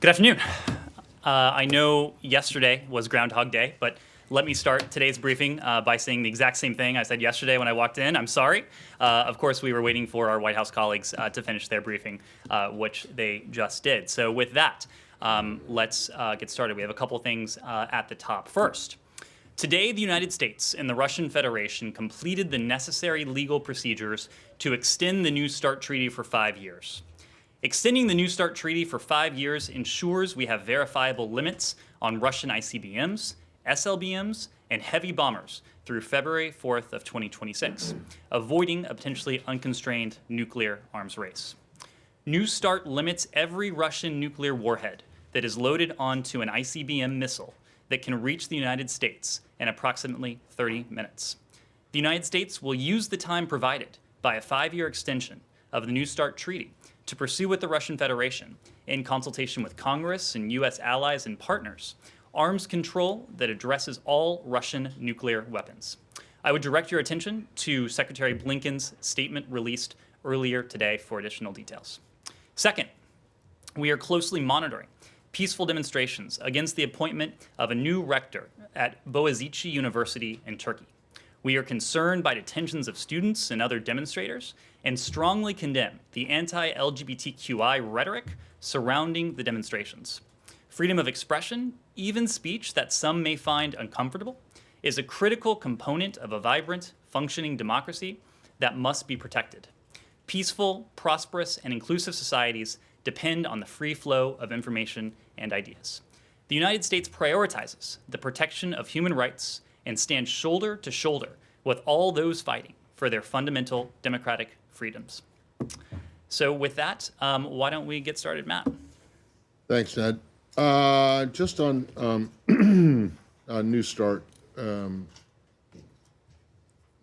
Good afternoon. I know yesterday was Groundhog Day, but let me start today's briefing by saying the exact same thing I said yesterday when I walked in. I'm sorry. Of course, we were waiting for our White House colleagues to finish their briefing, which they just did. So with that, let's get started. We have a couple things at the top. First, today the United States and the Russian Federation completed the necessary legal procedures to extend the New START treaty for 5 years. Extending the New START treaty for 5 years ensures we have verifiable limits on Russian ICBMs, SLBMs, and heavy bombers through February 4th of 2026, avoiding a potentially unconstrained nuclear arms race. New START limits every Russian nuclear warhead that is loaded onto an ICBM missile that can reach the United States in approximately 30 minutes. The United States will use the time provided by a 5-year extension of the New START treaty to pursue with the Russian Federation, in consultation with Congress and U.S. allies and partners, arms control that addresses all Russian nuclear weapons. I would direct your attention to Secretary Blinken's statement released earlier today for additional details. Second, we are closely monitoring peaceful demonstrations against the appointment of a new rector at Boğaziçi University in Turkey. We are concerned by detentions of students and other demonstrators and strongly condemn the anti-LGBTQI rhetoric surrounding the demonstrations. Freedom of expression, even speech that some may find uncomfortable, is a critical component of a vibrant, functioning democracy that must be protected. Peaceful, prosperous, and inclusive societies depend on the free flow of information and ideas. The United States prioritizes the protection of human rights and stands shoulder to shoulder with all those fighting for their fundamental democratic freedoms. So with that, why don't we get started, Matt? Thanks, Ned. Just on New START,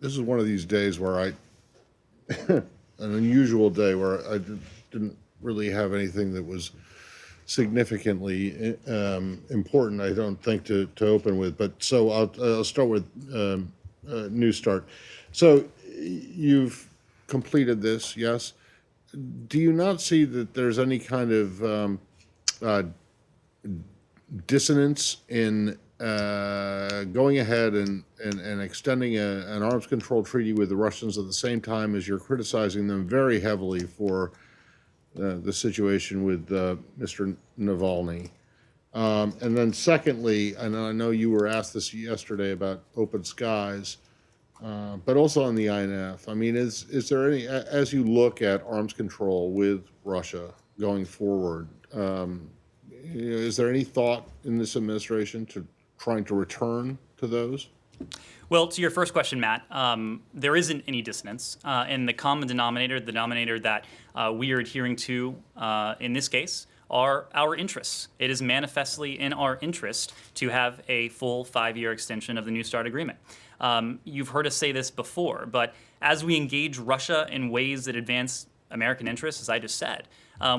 this is one of these days where an unusual day where I didn't really have anything that was significantly important, I don't think, to open with. But so I'll start with New START. So you've completed this, yes. Do you not see that there's any kind of dissonance in going ahead and extending an arms control treaty with the Russians at the same time as you're criticizing them very heavily for the situation with Mr. Navalny? And then secondly, and I know you were asked this yesterday about open skies, but also on the INF. I mean, is there any, as you look at arms control with Russia going forward, is there any thought in this administration to trying to return to those? Well, to your first question, Matt, there isn't any dissonance. And the common denominator, the denominator that we are adhering to in this case, are our interests. It is manifestly in our interest to have a full 5-year extension of the New START agreement. You've heard us say this before, but as we engage Russia in ways that advance American interests, as I just said,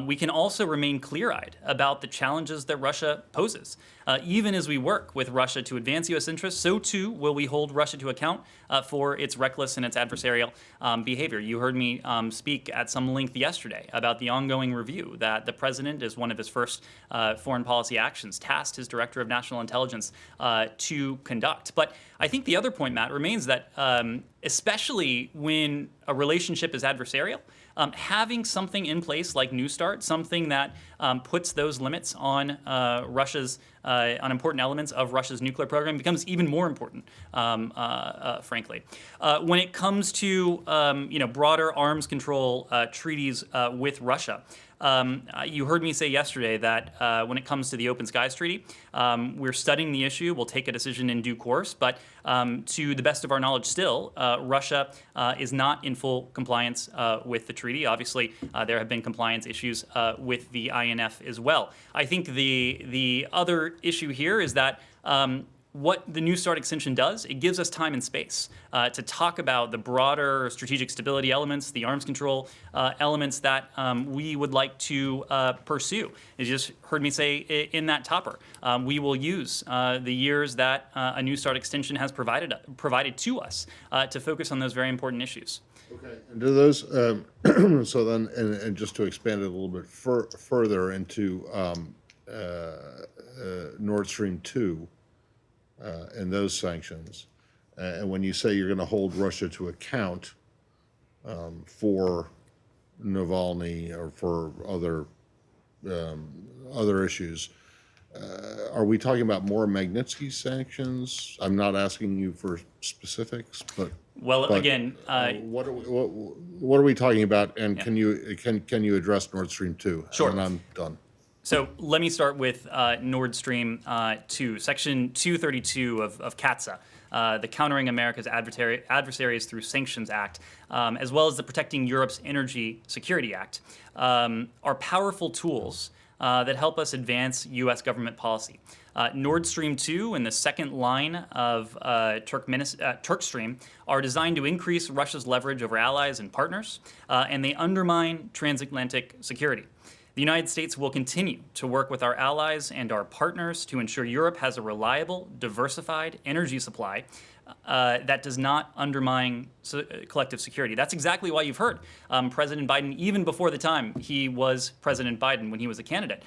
we can also remain clear-eyed about the challenges that Russia poses. Even as we work with Russia to advance U.S. interests, so too will we hold Russia to account for its reckless and its adversarial behavior. You heard me speak at some length yesterday about the ongoing review that the president, as one of his first foreign policy actions, tasked his director of national intelligence to conduct. But I think the other point, Matt, remains that especially when a relationship is adversarial, having something in place like New START, something that puts those limits on Russia's on important elements of Russia's nuclear program becomes even more important, frankly. When it comes to broader arms control treaties with Russia, you heard me say yesterday that when it comes to the Open Skies Treaty, we're studying the issue. We'll take a decision in due course. But to the best of our knowledge still, Russia is not in full compliance with the treaty. Obviously, there have been compliance issues with the INF as well. I think the other issue here is that what the New START extension does, it gives us time and space to talk about the broader strategic stability elements, the arms control elements that we would like to pursue. As you just heard me say in that topper, we will use the years that a New START extension has provided to us to focus on those very important issues. Okay, and do those, so then, and just to expand it a little bit further into Nord Stream 2 and those sanctions. And when you say you're going to hold Russia to account for Navalny or for other issues, are we talking about more Magnitsky sanctions? I'm not asking you for specifics, but Well, again, what are we talking about? And Yeah. can you address Nord Stream 2? Sure. And I'm done. So let me start with Nord Stream 2, Section 232 of CATSA, the Countering America's Adversaries Through Sanctions Act, as well as the Protecting Europe's Energy Security Act, are powerful tools that help us advance U.S. government policy. Nord Stream 2 and the second line of Turk Stream are designed to increase Russia's leverage over allies and partners, and they undermine transatlantic security. The United States will continue to work with our allies and our partners to ensure Europe has a reliable, diversified energy supply that does not undermine collective security. That's exactly why you've heard President Biden, even before the time he was President Biden when he was a candidate,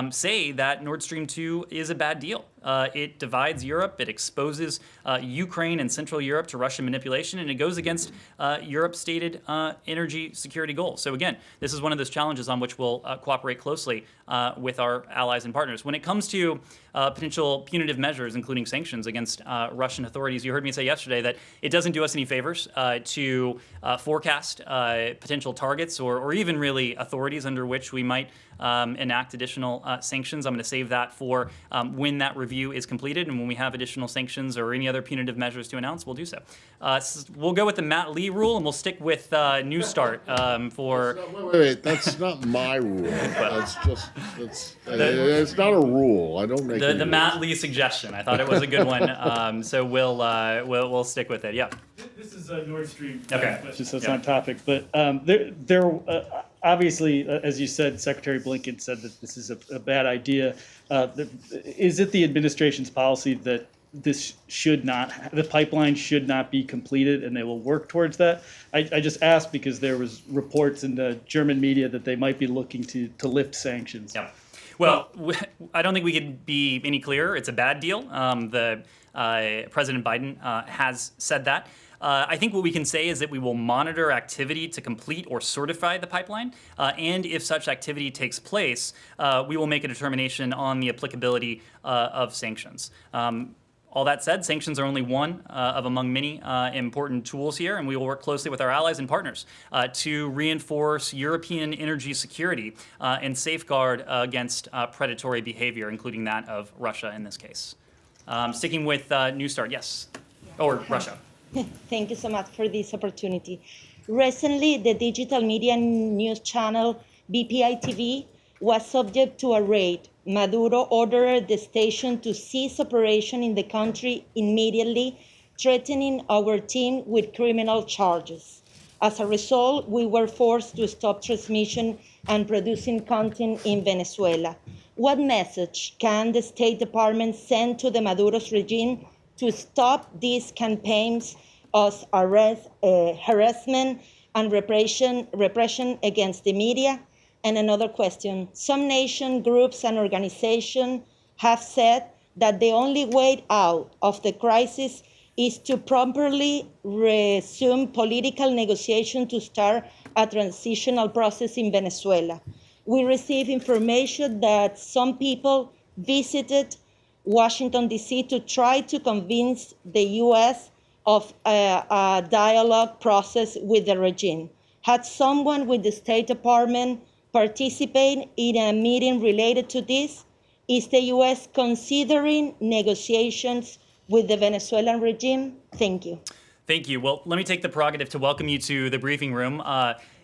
say that Nord Stream 2 is a bad deal. It divides Europe, it exposes Ukraine and Central Europe to Russian manipulation, and it goes against Europe's stated energy security goals. So again, this is one of those challenges on which we'll cooperate closely with our allies and partners. When it comes to potential punitive measures, including sanctions against Russian authorities, you heard me say yesterday that it doesn't do us any favors to forecast potential targets or even really authorities under which we might enact additional sanctions. I'm going to save that for when that review is completed, and when we have additional sanctions or any other punitive measures to announce, we'll do so. We'll go with the Matt Lee rule, and we'll stick with New Start for. Wait, that's not my rule. It's not a rule. I don't make the Matt Lee suggestion. I thought it was a good one, so we'll stick with it. Yeah. This is a Nord Stream Okay. question, so it's Yeah. on topic. But obviously, as you said, Secretary Blinken said that this is a bad idea. Is it the administration's policy that the pipeline should not be completed, and they will work towards that? I just asked because there was reports in the German media that they might be looking to lift sanctions. Yeah. Well, I don't think we could be any clearer. It's a bad deal. President Biden has said that. I think what we can say is that we will monitor activity to complete or certify the pipeline, and if such activity takes place, we will make a determination on the applicability of sanctions. All that said, sanctions are only one of among many important tools here, and we will work closely with our allies and partners to reinforce European energy security and safeguard against predatory behavior, including that of Russia in this case. Sticking with New Start, yes, or Russia. Thank you so much for this opportunity. Recently, the digital media news channel BPI TV was subject to a raid. Maduro ordered the station to cease operation in the country immediately, threatening our team with criminal charges. As a result, we were forced to stop transmission and producing content in Venezuela. What message can the State Department send to the Maduro's regime to stop these campaigns of arrest, harassment and repression against the media? And another question, some nation groups and organizations have said that the only way out of the crisis is to properly resume political negotiation to start a transitional process in Venezuela. We received information that some people visited Washington, D.C. to try to convince the U.S. of a dialogue process with the regime. Had someone with the State Department participate in a meeting related to this? Is the U.S. considering negotiations with the Venezuelan regime? Thank you. Thank you. Well, let me take the prerogative to welcome you to the briefing room.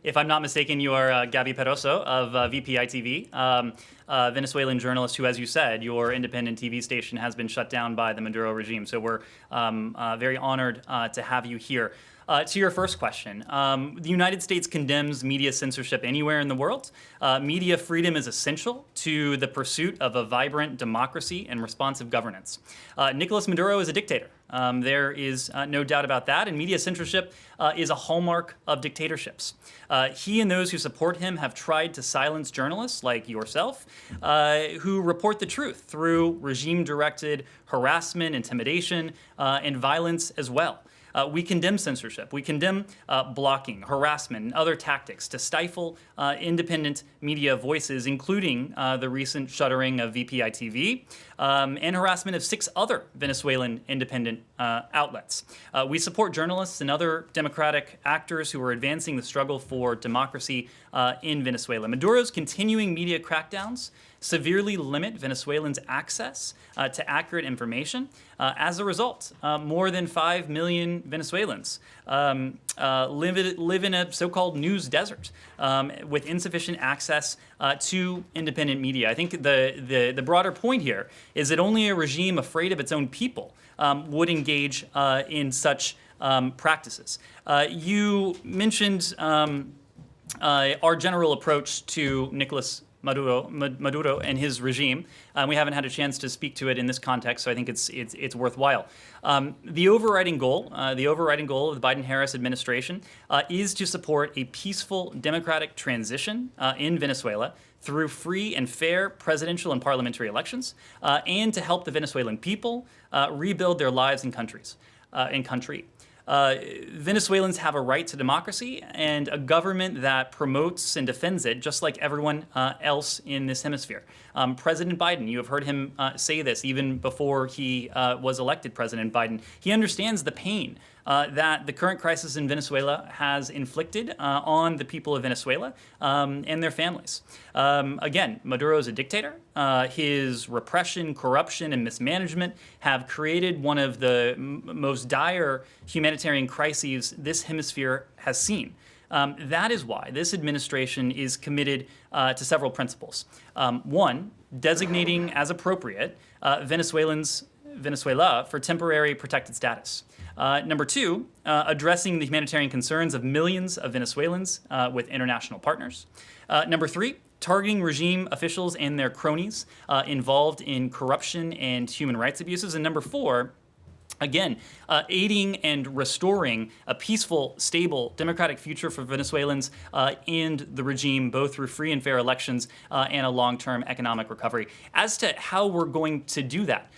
If I'm not mistaken, you are Gabby Peroso of VPI TV, Venezuelan journalist who, as you said, your independent TV station has been shut down by the Maduro regime. So we're very honored to have you here. To your first question, the United States condemns media censorship anywhere in the world. Media freedom is essential to the pursuit of a vibrant democracy and responsive governance. Nicolas Maduro is a dictator. There is no doubt about that, and media censorship is a hallmark of dictatorships. He and those who support him have tried to silence journalists like yourself who report the truth through regime-directed harassment, intimidation, and violence as well. We condemn censorship. We condemn blocking, harassment, and other tactics to stifle independent media voices, including the recent shuttering of VPI TV and harassment of 6 other Venezuelan independent outlets. We support journalists and other democratic actors who are advancing the struggle for democracy in Venezuela. Maduro's continuing media crackdowns severely limit Venezuelans' access to accurate information. As a result, more than 5 million Venezuelans live in a so-called news desert with insufficient access to independent media. I think the broader point here is that only a regime afraid of its own people would engage in such practices. You mentioned our general approach to Nicolas Maduro and his regime. We haven't had a chance to speak to it in this context, so I think it's worthwhile. The overriding goal of the Biden-Harris administration is to support a peaceful democratic transition in Venezuela through free and fair presidential and parliamentary elections, and to help the Venezuelan people rebuild their lives and country. Venezuelans have a right to democracy and a government that promotes and defends it, just like everyone else in this hemisphere. President Biden, you have heard him say this even before he was elected President Biden. He understands the pain that the current crisis in Venezuela has inflicted on the people of Venezuela and their families. Again, Maduro is a dictator. His repression, corruption, and mismanagement have created one of the most dire humanitarian crises this hemisphere has seen. That is why this administration is committed to several principles. One, designating as appropriate Venezuela for temporary protected status. Number 2, addressing the humanitarian concerns of millions of Venezuelans with international partners. Number 3, targeting regime officials and their cronies involved in corruption and human rights abuses. And number 4, again, aiding and restoring a peaceful, stable, democratic future for Venezuelans and the regime, both through free and fair elections and a long-term economic recovery. As to how we're going to do that,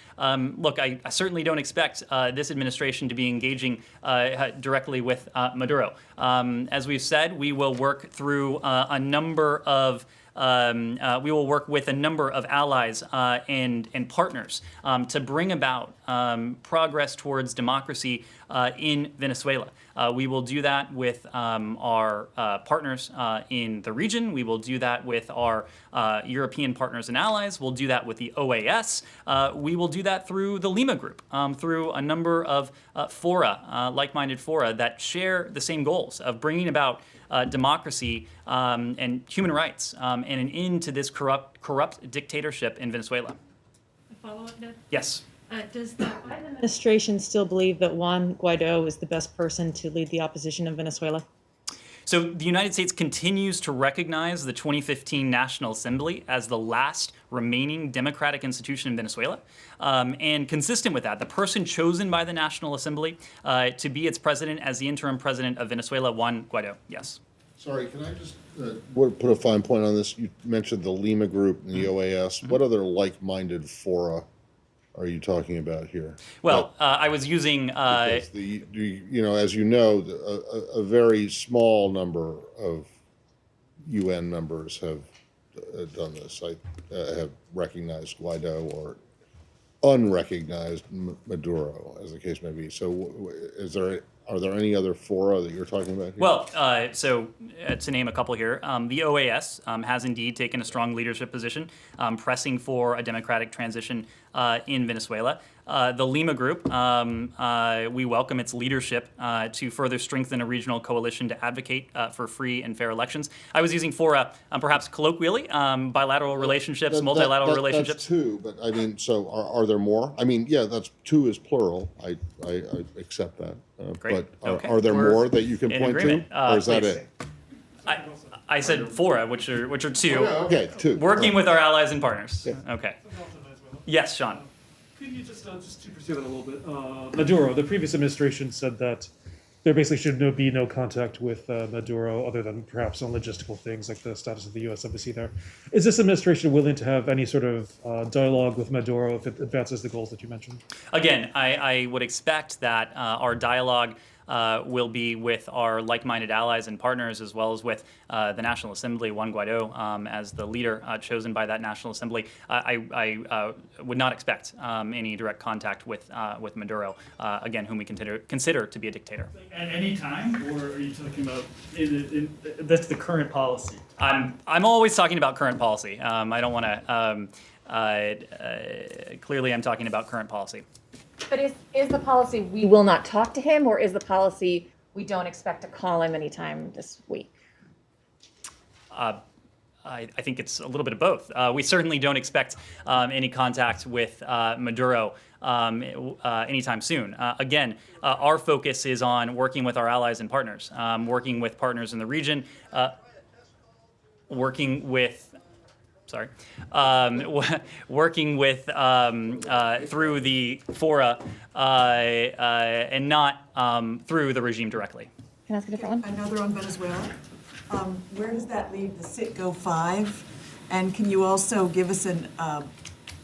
look, I certainly don't expect this administration to be engaging directly with Maduro. As we've said, we will work through a number of we will work with a number of allies and partners to bring about progress towards democracy in Venezuela. We will do that with our partners in the region. We will do that with our European partners and allies. We'll do that with the OAS. We will do that through the Lima Group, through a number of fora, like-minded fora that share the same goals of bringing about democracy and human rights and an end to this corrupt dictatorship in Venezuela. A follow-up, Ned? Yes. Does the Biden Administration still believe that Juan Guaido is the best person to lead the opposition in Venezuela? So the United States continues to recognize the 2015 National Assembly as the last remaining democratic institution in Venezuela. And consistent with that, the person chosen by the National Assembly to be its president as the interim president of Venezuela, Juan Guaido. Yes. Sorry, can I just put a fine point on this? You mentioned the Lima Group and the OAS. What other like-minded fora are you talking about here? Well, I was using... Because as you know, a very small number of UN members have done this. I have recognized Guaido or unrecognized Maduro, as the case may be. So are there any other fora that you're talking about here? Well, so to name a couple here, the OAS has indeed taken a strong leadership position, pressing for a democratic transition in Venezuela. the Lima Group, we welcome its leadership to further strengthen a regional coalition to advocate for free and fair elections. I was using fora perhaps colloquially, bilateral relationships, multilateral relationships. That's two, but I mean, so are there more? I mean, yeah, that's two is plural. I accept that. Great. But Okay. are there We're more that you can in point agreement. to? Or is that Please. it? I said fora, which are two. Okay, two. Working with our allies and partners. Yeah. Okay. Yes, Sean. Could you just to pursue that a little bit? Maduro, the previous administration said that there basically should be no contact with Maduro other than perhaps on logistical things like the status of the U.S. embassy there. Is this administration willing to have any sort of dialogue with Maduro if it advances the goals that you mentioned? Again, I would expect that our dialogue will be with our like-minded allies and partners, as well as with the National Assembly, Juan Guaido, as the leader chosen by that National Assembly. I would not expect any direct contact with Maduro, again, whom we consider to be a dictator. At any time, or are you talking about that's the current policy? I'm always talking about current policy. I don't want to. Clearly, I'm talking about current policy. But is the policy we will not talk to him, or is the policy we don't expect to call him anytime this week? I think it's a little bit of both. We certainly don't expect any contact with Maduro anytime soon. Again, our focus is on working with our allies and partners, working with partners in the region, working with through the fora and not through the regime directly. Can I ask a different one? Another on Venezuela. Where does that leave the Citgo 5? And can you also give us a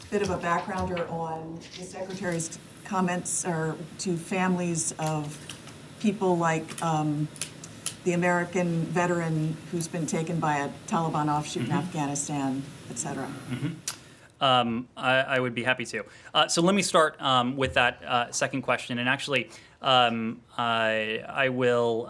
bit of a backgrounder on the Secretary's comments to families of people like the American veteran who's been taken by a Taliban offshoot in Afghanistan, et cetera? I would be happy to. So let me start with that second question. And actually, I will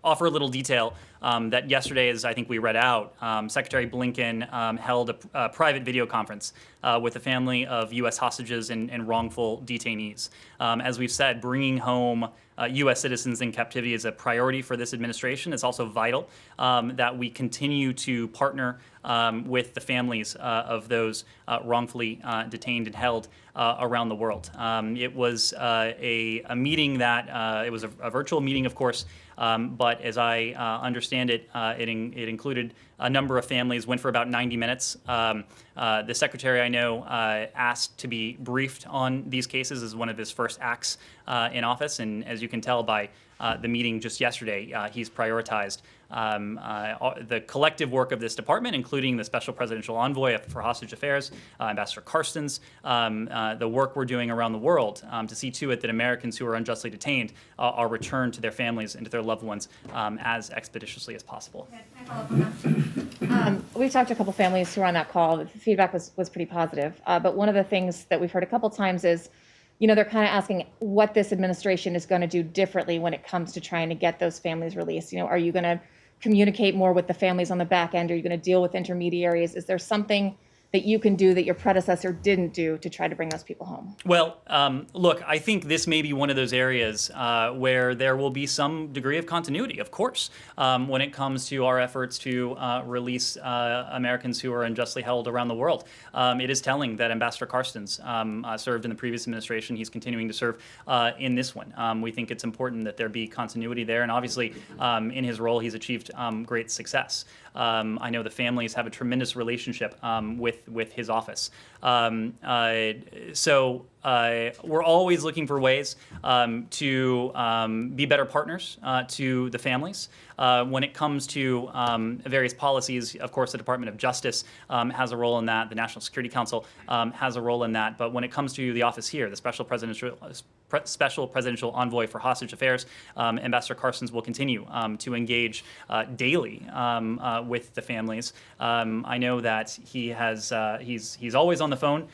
offer a little detail that yesterday, as I think we read out, Secretary Blinken held a private video conference with the family of U.S. hostages and wrongful detainees. As we've said, bringing home U.S. citizens in captivity is a priority for this administration. It's also vital that we continue to partner with the families of those wrongfully detained and held around the world. It was a meeting that, it was a virtual meeting, of course, but as I understand it, it included a number of families, went for about 90 minutes. The Secretary, I know, asked to be briefed on these cases as one of his first acts in office, and as you can tell by the meeting just yesterday, he's prioritized the collective work of this department, including the Special Presidential Envoy for Hostage Affairs, Ambassador Carstens, the work we're doing around the world to see to it that Americans who are unjustly detained are returned to their families and to their loved ones as expeditiously as possible. We've talked to a couple families who were on that call. The feedback was pretty positive. But one of the things that we've heard a couple times is, they're kind of asking what this administration is going to do differently when it comes to trying to get those families released. Are you going to communicate more with the families on the back end? Are you going to deal with intermediaries? Is there something that you can do that your predecessor didn't do to try to bring those people home? Well, look, I think this may be one of those areas where there will be some degree of continuity, of course, when it comes to our efforts to release Americans who are unjustly held around the world. It is telling that Ambassador Carstens served in the previous administration. He's continuing to serve in this one. We think it's important that there be continuity there, and obviously, in his role, he's achieved great success. I know the families have a tremendous relationship with his office. So we're always looking for ways to be better partners to the families. When it comes to various policies, of course, the Department of Justice has a role in that. The National Security Council has a role in that. But when it comes to the office here, the Special Presidential Envoy for Hostage Affairs, Ambassador Carstens will continue to engage daily with the families. I know that he has he's always on the phone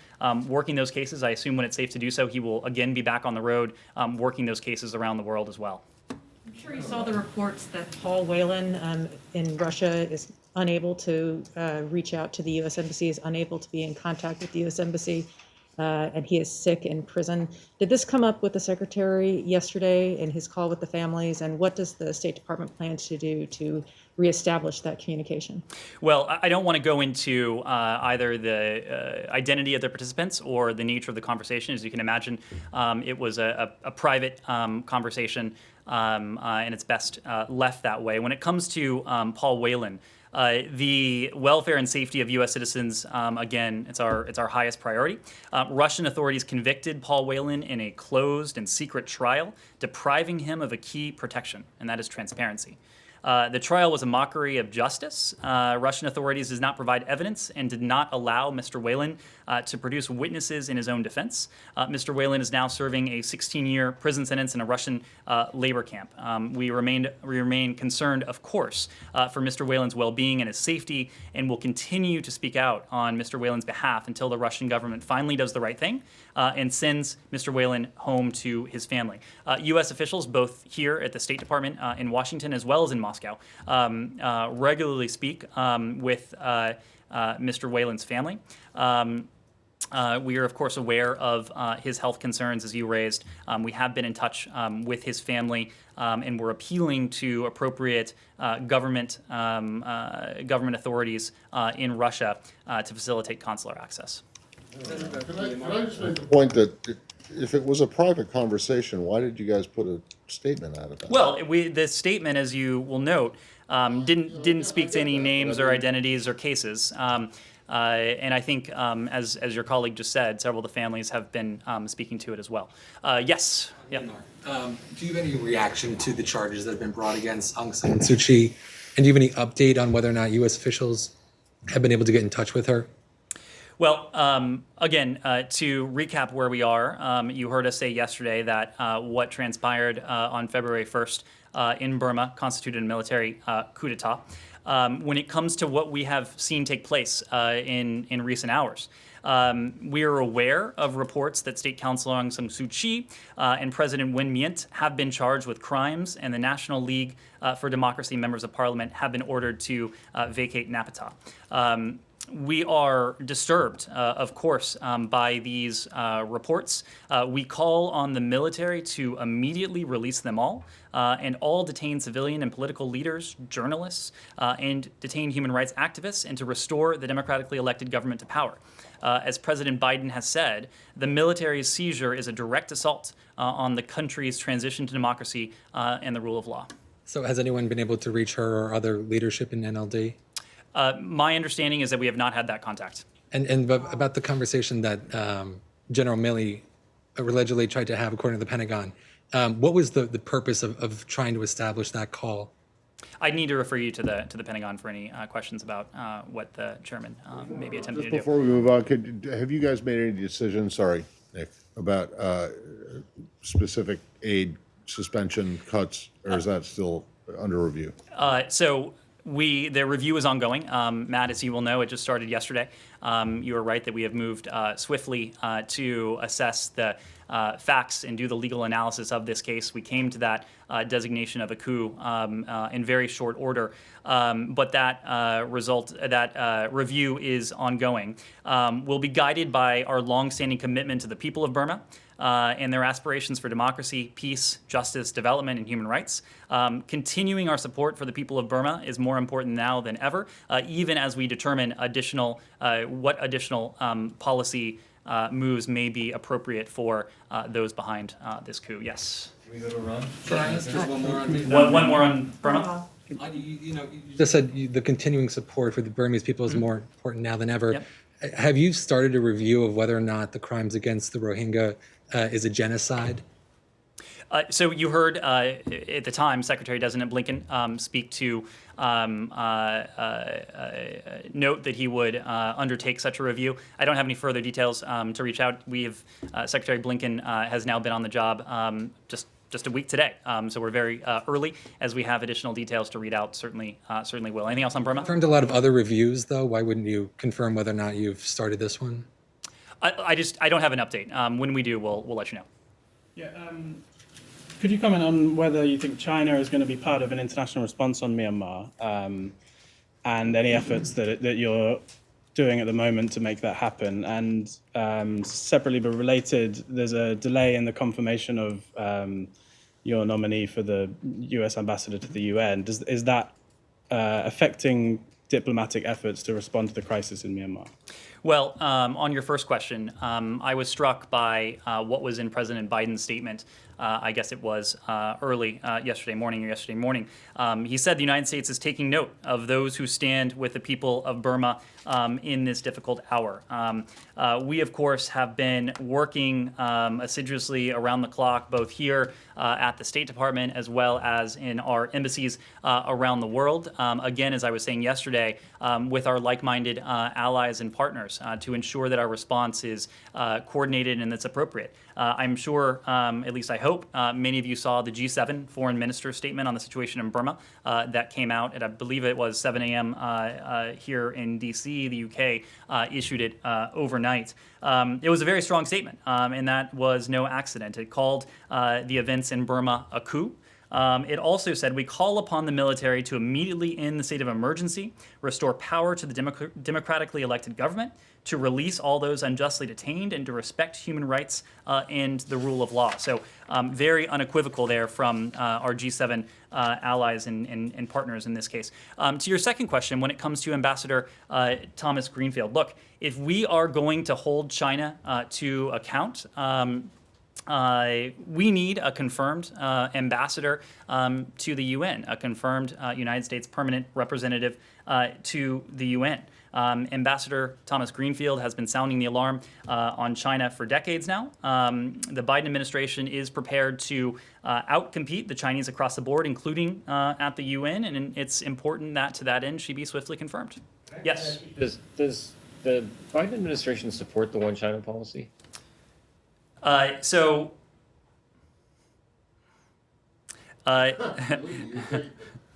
working those cases. I assume when it's safe to do so, he will again be back on the road working those cases around the world as well. I'm sure you saw the reports that Paul Whelan in Russia is unable to reach out to the U.S. Embassy, is unable to be in contact with the U.S. Embassy. and he is sick in prison. Did this come up with the secretary yesterday in his call with the families? And what does the State Department plan to do to reestablish that communication? Well, I don't want to go into either the identity of the participants or the nature of the conversation. As you can imagine, it was a private conversation, and it's best left that way. When it comes to Paul Whelan, the welfare and safety of U.S. citizens, again, it's our highest priority. Russian authorities convicted Paul Whelan in a closed and secret trial, depriving him of a key protection, and that is transparency. The trial was a mockery of justice. Russian authorities did not provide evidence and did not allow Mr. Whelan to produce witnesses in his own defense. Mr. Whelan is now serving a 16-year prison sentence in a Russian labor camp. We remain concerned, of course, for Mr. Whelan's well-being and his safety, and will continue to speak out on Mr. Whelan's behalf until the Russian government finally does the right thing and sends Mr. Whelan home to his family. U.S. officials, both here at the State Department in Washington as well as in Moscow, regularly speak with Mr. Whelan's family. We are, of course, aware of his health concerns, as you raised. We have been in touch with his family, and we're appealing to appropriate government authorities in Russia to facilitate consular access. Can I just make the point that if it was a private conversation, why did you guys put a statement out about it? Well, the statement, as you will note, didn't speak to any names or identities or cases. And I think, as your colleague just said, several of the families have been speaking to it as well. Yes. Yeah. Do you have any reaction to the charges that have been brought against Aung San Suu Kyi? And do you have any update on whether or not U.S. officials have been able to get in touch with her? Well, again, to recap where we are, you heard us say yesterday that what transpired on February 1st in Burma constituted a military coup d'etat. When it comes to what we have seen take place in recent hours, we are aware of reports that State Counsel Aung San Suu Kyi and President Win Myint have been charged with crimes, and the National League for Democracy members of parliament have been ordered to vacate Naypyidaw. We are disturbed, of course, by these reports. We call on the military to immediately release them all, and all detained civilian and political leaders, journalists, and detained human rights activists, and to restore the democratically elected government to power. As President Biden has said, the military's seizure is a direct assault on the country's transition to democracy and the rule of law. So has anyone been able to reach her or other leadership in NLD? My understanding is that we have not had that contact. And about the conversation that General Milley allegedly tried to have, according to the Pentagon, what was the purpose of trying to establish that call? I need to refer you to the Pentagon for any questions about what the chairman may be attempting to do. Before we move on, have you guys made any decisions, sorry, Nick, about specific aid suspension cuts, or is that still under review? So the review is ongoing. Matt, as you will know, it just started yesterday. You are right that we have moved swiftly to assess the facts and do the legal analysis of this case. We came to that designation of a coup in very short order, but that review is ongoing. We'll be guided by our longstanding commitment to the people of Burma and their aspirations for democracy, peace, justice, development, and human rights. Continuing our support for the people of Burma is more important now than ever, even as we determine what additional policy moves may be appropriate for those behind this coup. Yes. Can we go to Ron? Just one more on One more on Burma. You just said the continuing support for the Burmese people is more important now than ever. Yep. Have you started a review of whether or not the crimes against the Rohingya is a genocide? So you heard at the time Secretary Designate Blinken speak to note that he would undertake such a review. I don't have any further details to reach out. Secretary Blinken has now been on the job just a week today, so we're very early. As we have additional details to read out, certainly will. Anything else on Burma? Confirmed a lot of other reviews, though. Why wouldn't you confirm whether or not you've started this one? I don't have an update. When we do, we'll let you know. Yeah. Could you comment on whether you think China is going to be part of an international response on Myanmar, and any efforts that you're doing at the moment to make that happen? And separately but related, there's a delay in the confirmation of your nominee for the U.S. ambassador to the UN. Is that affecting diplomatic efforts to respond to the crisis in Myanmar? Well, on your first question, I was struck by what was in President Biden's statement. I guess it was early yesterday morning. He said the United States is taking note of those who stand with the people of Burma in this difficult hour. We, of course, have been working assiduously around the clock, both here at the State Department as well as in our embassies around the world. Again, as I was saying yesterday, with our like-minded allies and partners to ensure that our response is coordinated and that's appropriate. I'm sure, at least I hope, many of you saw the G7 foreign minister statement on the situation in Burma that came out at, I believe it was 7 a.m. Here in D.C. The UK issued it overnight. It was a very strong statement, and that was no accident. It called the events in Burma a coup. It also said, we call upon the military to immediately end the state of emergency, restore power to the democratically elected government, to release all those unjustly detained, and to respect human rights and the rule of law. So very unequivocal there from our G7 allies and partners in this case. To your second question, when it comes to Ambassador Thomas Greenfield, look, if we are going to hold China to account, we need a confirmed ambassador to the UN, a confirmed United States permanent representative to the UN. Ambassador Thomas Greenfield has been sounding the alarm on China for decades now. The Biden administration is prepared to outcompete the Chinese across the board, including at the UN, and it's important that to that end she be swiftly confirmed. Yes? Does the Biden administration support the one China policy?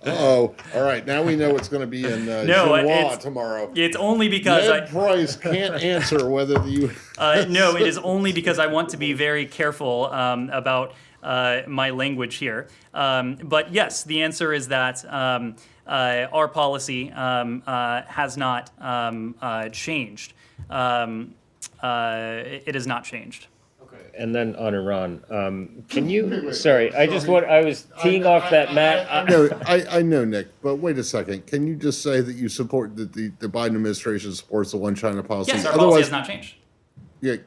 Uh-oh. All right. Now we know it's going to be in Xinhua tomorrow. It's only because Ned Price can't answer whether the no, it is only because I want to be very careful about my language here. But yes, the answer is that our policy has not changed. It has not changed. And then on Iran, can you? Sorry, I was teeing off that, Matt. I know, Nick, but wait a second. Can you just say that you support that the Biden administration supports the one China policy? Yes, our policy has not changed. Yeah,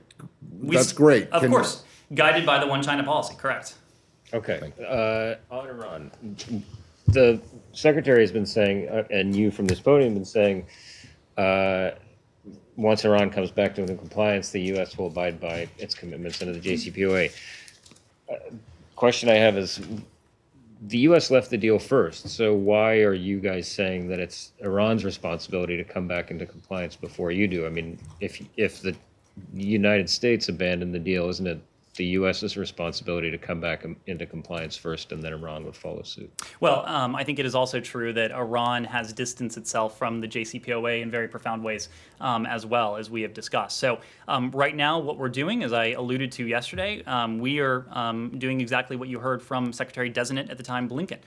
that's great. Of course, guided by the one China policy. Correct. Okay. On Iran, the secretary has been saying, and you from this podium have been saying, once Iran comes back to compliance, the U.S. will abide by its commitments under the JCPOA. Question I have is, the U.S. left the deal first, so why are you guys saying that it's Iran's responsibility to come back into compliance before you do? I mean, if the United States abandoned the deal, isn't it the U.S.'s responsibility to come back into compliance first, and then Iran would follow suit? Well, I think it is also true that Iran has distanced itself from the JCPOA in very profound ways as well, as we have discussed. So right now, what we're doing, as I alluded to yesterday, we are doing exactly what you heard from Secretary-Designate at the time, Blinken.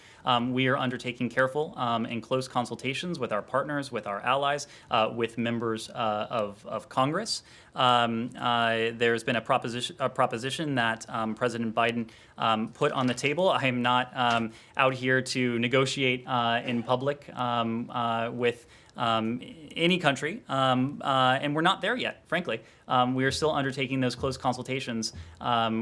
We are undertaking careful and close consultations with our partners, with our allies, with members of Congress. There's been a proposition that President Biden put on the table. I am not out here to negotiate in public with any country, and we're not there yet, frankly. We are still undertaking those close consultations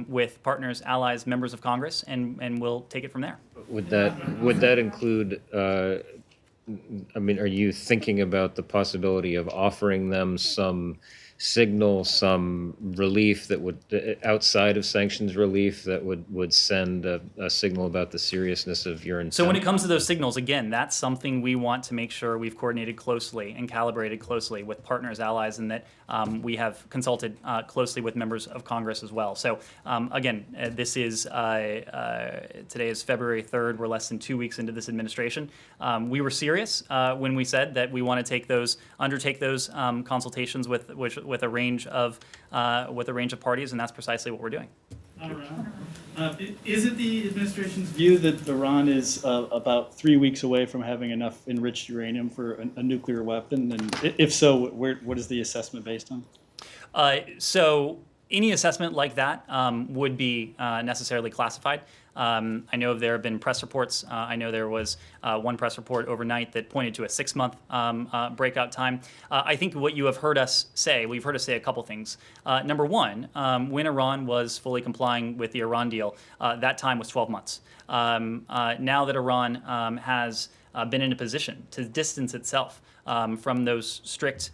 with partners, allies, members of Congress, and we'll take it from there. Would that include? I mean, are you thinking about the possibility of offering them some signal, some relief that would, outside of sanctions relief, that would send a signal about the seriousness of your intent? So when it comes to those signals, again, that's something we want to make sure we've coordinated closely and calibrated closely with partners, allies, and that we have consulted closely with members of Congress as well. So again, this is, today is February 3rd. We're less than 2 weeks into this administration. We were serious when we said that we want to undertake those consultations with a range of parties, and that's precisely what we're doing. Is it the administration's view that Iran is about 3 weeks away from having enough enriched uranium for a nuclear weapon? And if so, what is the assessment based on? So any assessment like that would be necessarily classified. I know there have been press reports. I know there was one press report overnight that pointed to a 6-month breakout time. I think what you have heard us say, we've heard us say a couple things. Number one, when Iran was fully complying with the Iran deal, that time was 12 months. Now that Iran has been in a position to distance itself from those strict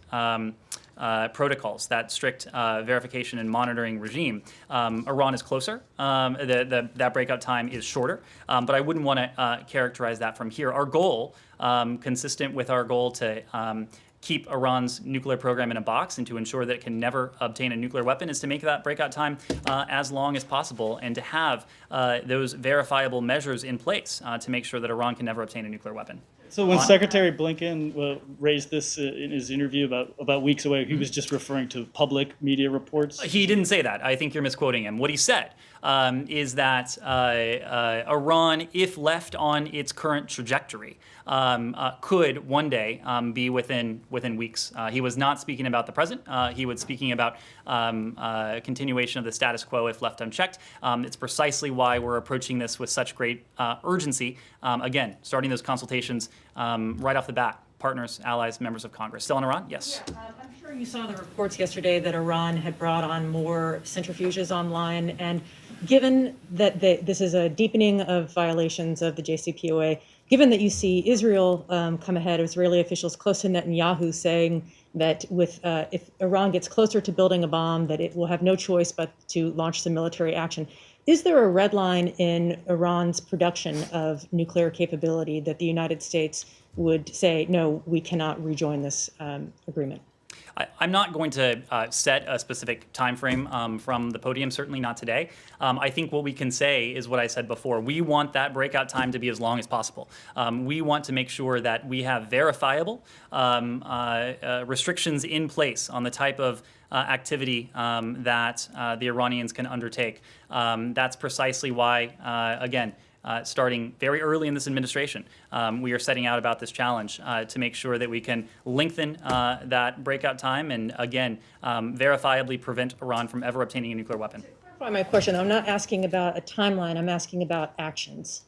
protocols, that strict verification and monitoring regime, Iran is closer. That breakout time is shorter, but I wouldn't want to characterize that from here. Our goal, consistent with our goal to keep Iran's nuclear program in a box and to ensure that it can never obtain a nuclear weapon, is to make that breakout time as long as possible and to have those verifiable measures in place to make sure that Iran can never obtain a nuclear weapon. So when Secretary Blinken raised this in his interview about weeks away, he was just referring to public media reports? He didn't say that. I think you're misquoting him. What he said is that Iran, if left on its current trajectory, could one day be within weeks. He was not speaking about the present. He was speaking about continuation of the status quo if left unchecked. It's precisely why we're approaching this with such great urgency. Again, starting those consultations right off the bat. Partners, allies, members of Congress. Still in Iran? Yes. Yeah, I'm sure you saw the reports yesterday that Iran had brought on more centrifuges online. And given that this is a deepening of violations of the JCPOA, given that you see Israel come ahead, Israeli officials close to Netanyahu saying that if Iran gets closer to building a bomb, that it will have no choice but to launch some military action. Is there a red line in Iran's production of nuclear capability that the United States would say, no, we cannot rejoin this agreement? I'm not going to set a specific time frame from the podium, certainly not today. I think what we can say is what I said before. We want that breakout time to be as long as possible. We want to make sure that we have verifiable restrictions in place on the type of activity that the Iranians can undertake. That's precisely why, again, starting very early in this administration, we are setting out about this challenge to make sure that we can lengthen that breakout time and, again, verifiably prevent Iran from ever obtaining a nuclear weapon. To clarify my question, I'm not asking about a timeline, I'm asking about actions.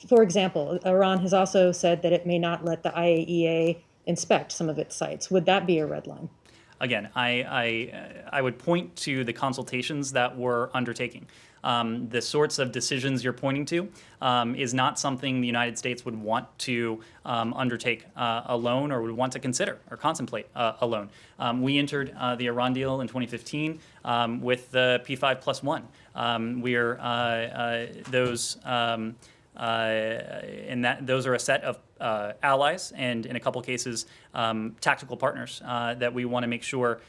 For example, Iran has also said that it may not let the IAEA inspect some of its sites. Would that be a red line? Again, I would point to the consultations that we're undertaking. The sorts of decisions you're pointing to is not something the United States would want to undertake alone or would want to consider or contemplate alone. We entered the Iran deal in 2015 with the P5+1. Those are a set of allies and, in a couple cases, tactical partners that we want to make sure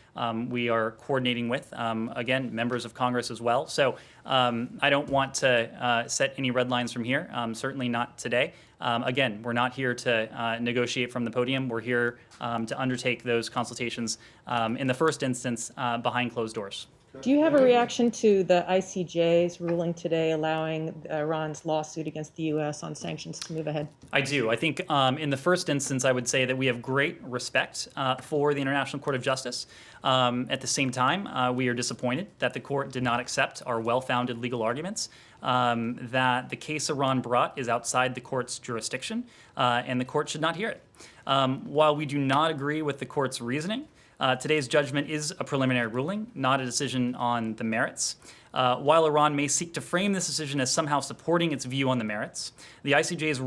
we are coordinating with. Again, members of Congress as well. So I don't want to set any red lines from here, certainly not today. Again, we're not here to negotiate from the podium. We're here to undertake those consultations in the first instance behind closed doors. Do you have a reaction to the ICJ's ruling today allowing Iran's lawsuit against the U.S. on sanctions to move ahead? I do. I think in the first instance, I would say that we have great respect for the International Court of Justice. At the same time, we are disappointed that the court did not accept our well-founded legal arguments, that the case Iran brought is outside the court's jurisdiction, and the court should not hear it. While we do not agree with the court's reasoning, today's judgment is a preliminary ruling, not a decision on the merits. While Iran may seek to frame this decision as somehow supporting its view on the merits, the ICJ's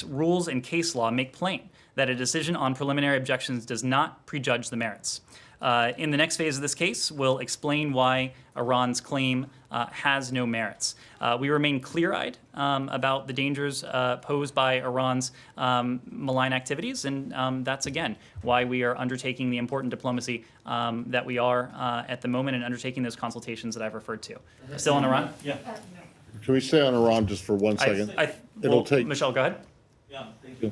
rules and case law make plain that a decision on preliminary objections does not prejudge the merits. In the next phase of this case, we'll explain why Iran's claim has no merits. We remain clear-eyed about the dangers posed by Iran's malign activities, and that's, again, why we are undertaking the important diplomacy that we are at the moment and undertaking those consultations that I've referred to. Still on Iran? Yeah. Can we stay on Iran just for 1 second? It'll take. Michelle, go ahead. Yeah, thank you.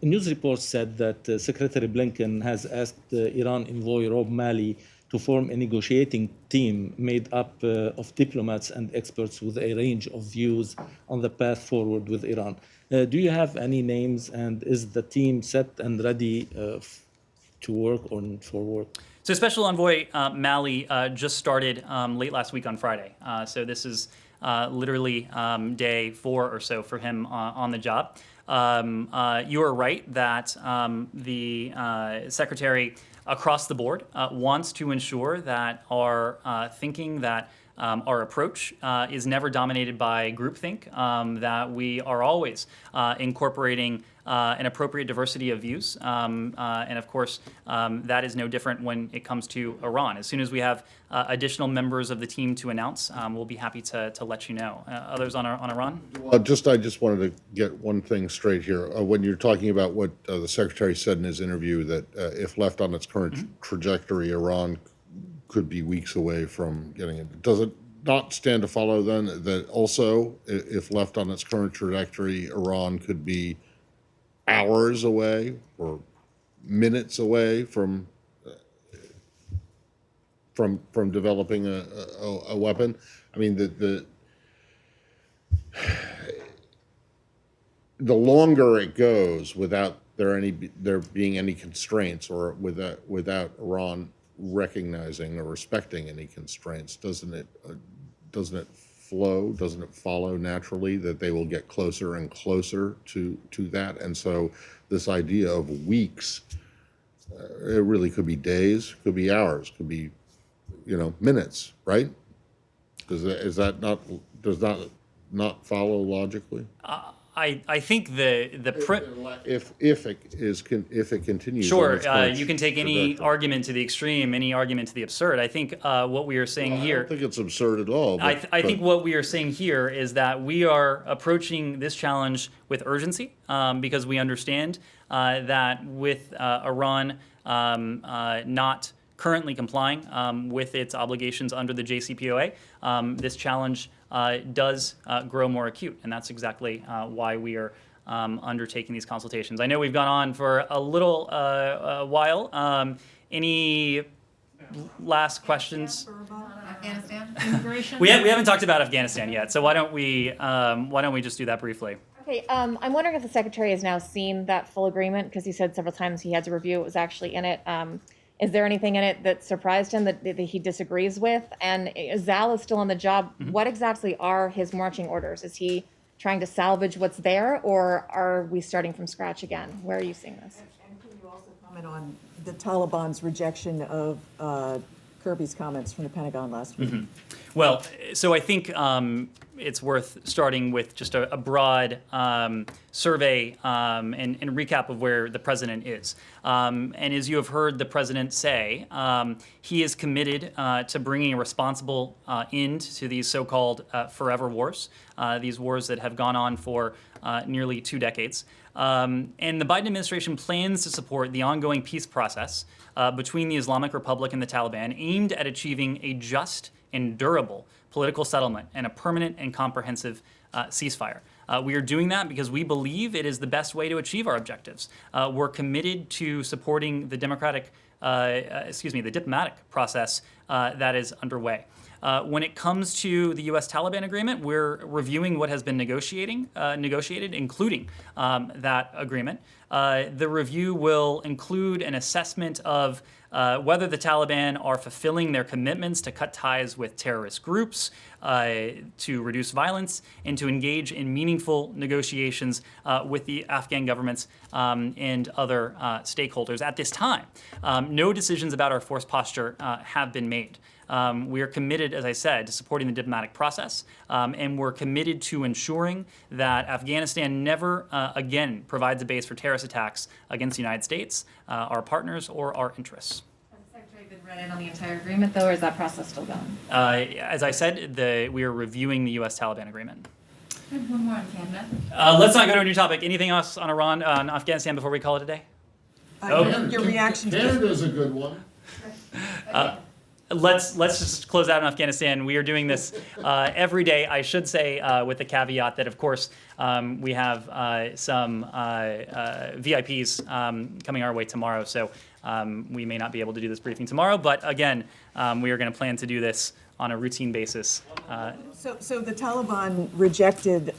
News reports said that Secretary Blinken has asked Iran envoy Rob Malley to form a negotiating team made up of diplomats and experts with a range of views on the path forward with Iran. Do you have any names, and is the team set and ready to work for work? So Special Envoy Malley just started late last week on Friday. So this is literally day 4 or so for him on the job. You are right that the Secretary across the board wants to ensure that our thinking, that our approach is never dominated by groupthink, that we are always incorporating an appropriate diversity of views. And of course, that is no different when it comes to Iran. As soon as we have additional members of the team to announce, we'll be happy to let you know. Others on Iran? I just wanted to get one thing straight here. When you're talking about what the Secretary said in his interview, that if left on its current trajectory, Iran could be weeks away from getting it. Does it not stand to follow then that also, if left on its current trajectory, Iran could be hours away or minutes away from developing a weapon? I mean, the longer it goes without there being any constraints, or without Iran recognizing or respecting any constraints, doesn't it follow naturally that they will get closer and closer to that? And so this idea of weeks, it really could be days, could be hours, could be minutes, right? Does that not follow logically? I think if it continues. Sure, you can take any argument to the extreme, any argument to the absurd. I think what we are saying here. I don't think it's absurd at all. I think what we are saying here is that we are approaching this challenge with urgency because we understand that with Iran not currently complying with its obligations under the JCPOA, this challenge does grow more acute, and that's exactly why we are undertaking these consultations. I know we've gone on for a little while. Any last questions? Afghanistan, immigration. We haven't talked about Afghanistan yet, so why don't we just do that briefly? Okay, I'm wondering if the Secretary has now seen that full agreement, because he said several times he had to review what was actually in it. Is there anything in it that surprised him that he disagrees with? And Zal is still on the job. Mm-hmm. What exactly are his marching orders? Is he trying to salvage what's there, or are we starting from scratch again? Where are you seeing this? And can you also comment on the Taliban's rejection of Kirby's comments from the Pentagon last week? Mm-hmm. Well, so I think it's worth starting with just a broad survey and recap of where the president is. And as you have heard the president say, he is committed to bringing a responsible end to these so-called forever wars, these wars that have gone on for nearly 2 decades. And the Biden administration plans to support the ongoing peace process between the Islamic Republic and the Taliban, aimed at achieving a just and durable political settlement and a permanent and comprehensive ceasefire. We are doing that because we believe it is the best way to achieve our objectives. We're committed to supporting the diplomatic process that is underway. When it comes to the U.S.-Taliban agreement, we're reviewing what has been negotiated, including that agreement. The review will include an assessment of whether the Taliban are fulfilling their commitments to cut ties with terrorist groups, to reduce violence, and to engage in meaningful negotiations with the Afghan governments and other stakeholders. At this time, no decisions about our force posture have been made. We are committed, as I said, to supporting the diplomatic process, and we're committed to ensuring that Afghanistan never again provides a base for terrorist attacks against the United States, our partners, or our interests. Has the Secretary been read in on the entire agreement, though, or is that process still going? As I said, we are reviewing the U.S.-Taliban agreement. I have one more on Canada. Let's not go to a new topic. Anything else on Iran, on Afghanistan before we call it a day? Your reaction to Canada's a good one. let's just close out in Afghanistan. We are doing this every day. I should say with the caveat that, of course, we have some VIPs coming our way tomorrow. So we may not be able to do this briefing tomorrow. But again, we are going to plan to do this on a routine basis. So the Taliban rejected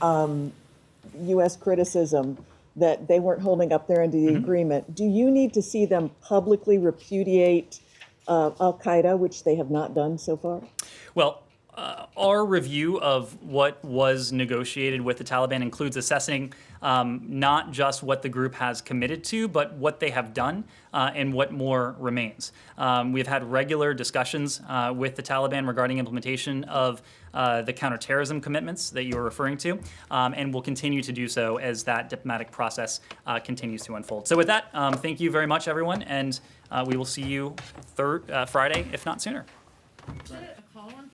U.S. criticism that they weren't holding up their end of the agreement. Do you need to see them publicly repudiate al-Qaeda, which they have not done so far? Well, our review of what was negotiated with the Taliban includes assessing not just what the group has committed to, but what they have done and what more remains. We've had regular discussions with the Taliban regarding implementation of the counterterrorism commitments that you were referring to, and will continue to do so as that diplomatic process continues to unfold. So with that, thank you very much, everyone, and we will see you Friday, if not sooner. A call on